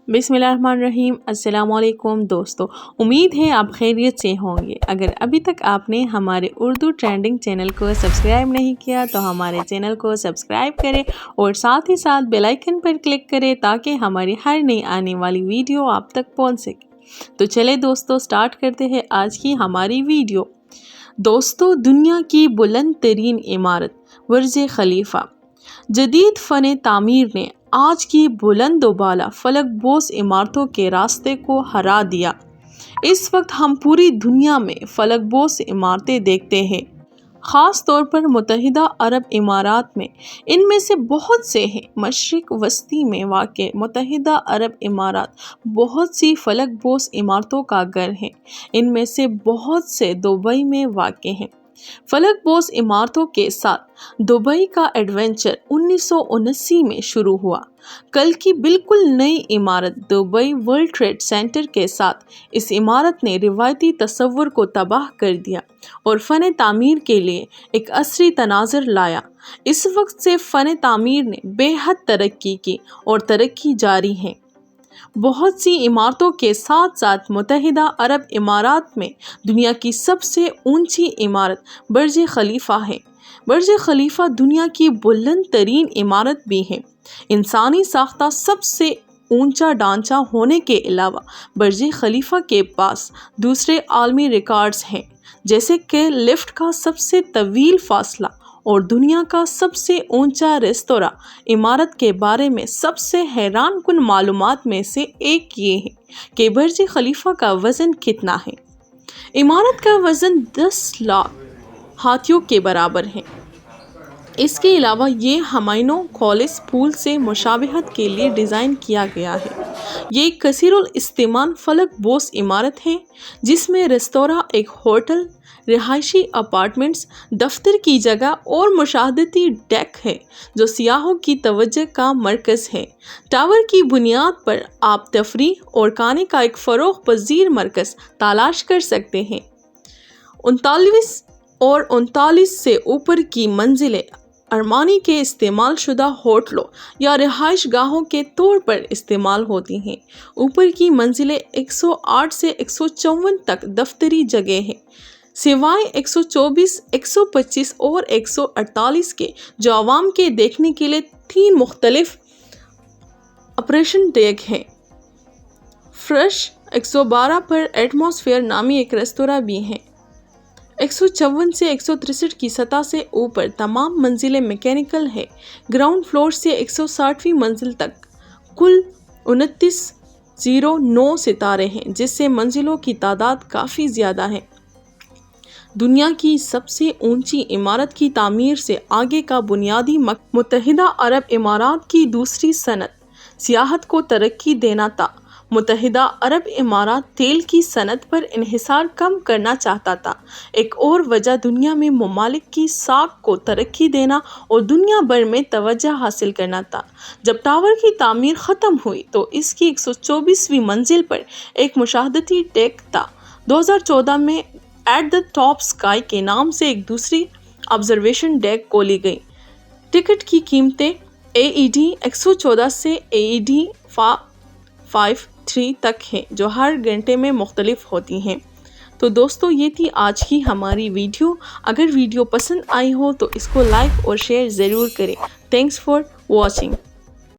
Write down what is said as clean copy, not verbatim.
बिस्मिल्लाहिर्रहमानिर्रहीम। अस्सलाम वालेकुम दोस्तों, उम्मीद है आप खैरियत से होंगे। अगर अभी तक आपने हमारे उर्दू ट्रेंडिंग चैनल को सब्सक्राइब नहीं किया तो हमारे चैनल को सब्सक्राइब करें और साथ ही साथ बेल आइकन पर क्लिक करें ताकि हमारी हर नई आने वाली वीडियो आप तक पहुंच सके। तो चले दोस्तों, स्टार्ट करते हैं आज की हमारी वीडियो। दोस्तों, दुनिया की बुलंद तरीन इमारत बुर्ज खलीफा जदीद फ़न तामीर ने आज की बुलंद बाला फलक बोस इमारतों के रास्ते को हरा दिया। इस वक्त हम पूरी दुनिया में फलक बोस इमारतें देखते हैं, ख़ास तौर पर मुत्तहिदा अरब इमारात में। इनमें से बहुत से हैं मशरिक़ वस्ती में वाक़ मुत्तहिदा अरब इमारात बहुत सी फलक बोस इमारतों का घर है। इनमें से बहुत से दुबई में वाक़ हैं। फलक बोस इमारतों के साथ दुबई का एडवेंचर 1979 में शुरू हुआ। कल की बिल्कुल नई इमारत दुबई वर्ल्ड ट्रेड सेंटर के साथ इस इमारत ने रिवायती तस्वुर को तबाह कर दिया और फ़न तामीर के लिए एक असरी तनाज़र लाया। इस वक्त से फ़न तामीर ने बेहद तरक्की की और तरक्की जारी है। बहुत सी इमारतों के साथ साथ मुत्तहिदा अरब इमारात में दुनिया की सबसे ऊंची इमारत बुर्ज खलीफा है। बुर्ज खलीफा दुनिया की बुलंद तरीन इमारत भी है। इंसानी साख्ता सबसे ऊंचा ढांचा होने के अलावा बुर्ज खलीफा के पास दूसरे आलमी रिकॉर्ड्स हैं, जैसे कि लिफ्ट का सबसे तवील फासला और दुनिया का सबसे ऊंचा रेस्तोरां। इमारत के बारे में सबसे हैरान कुन मालूमात में से एक ये है कि बुर्ज खलीफा का वज़न कितना है। इमारत का वज़न 10 लाख हाथियों के बराबर है। इसके अलावा ये हमायूं कॉलेज पूल से मुशाबहत के लिए डिज़ाइन किया गया है। ये एक कसीरुल इस्तेमाल फलक बोस इमारत है, जिसमें रेस्तोरां, एक होटल, रिहायशी अपार्टमेंट्स, दफ्तर की जगह और मुशाहदती डेक है, जो सियाहों की तवज्जो का मरकज़ है। टावर की बुनियाद पर आप तफरीह और खाने का एक फ़रोग़ पज़ीर मरकज़ तलाश कर सकते हैं। 39 और 39 से ऊपर की मंजिलें अरमानी के इस्तेमाल शुदा होटलों या रिहाइश गाहों के तौर पर इस्तेमाल होती हैं। ऊपर की मंजिलें 108 से 154 तक दफ्तरी जगह हैं, सिवाय 124, 125 और 148 के, जो आवाम के देखने के लिए 3 मुख्तलिफ ऑपरेशन डेक हैं। फ्रेश 112 पर एटमॉस्फेयर नामी एक रेस्तोरां भी है। 154 से 163 की सतह से ऊपर तमाम मंजिलें मैकेनिकल है। ग्राउंड फ्लोर से 160वीं मंजिल तक कुल 2909 सितारे हैं, जिससे मंजिलों की तादाद काफ़ी ज़्यादा है। दुनिया की सबसे ऊंची इमारत की तामीर से आगे का बुनियादी मकसद मुत्तहिदा अरब इमारात की दूसरी सनत सियाहत को तरक्की देना था। मुत्तहिदा अरब इमारात तेल की सनत पर इन्हिसार कम करना चाहता था। एक और वजह दुनिया में ममालिक की साख को तरक्की देना और दुनिया भर में तवज्जो हासिल करना था। जब टावर की तामीर ख़त्म हुई तो इसकी 124वीं मंजिल पर एक मुशाहदती डेक था। 2014 में एट द टॉप स्काई के नाम से एक दूसरी ऑब्जर्वेशन डेक खोली गई। टिकट की कीमतें AED 114 से AED 553 तक हैं, जो हर घंटे में मुख्तलिफ होती हैं। तो दोस्तों, ये थी आज की हमारी वीडियो। अगर वीडियो पसंद आई हो तो इसको लाइक और शेयर ज़रूर करें। Thanks for watching.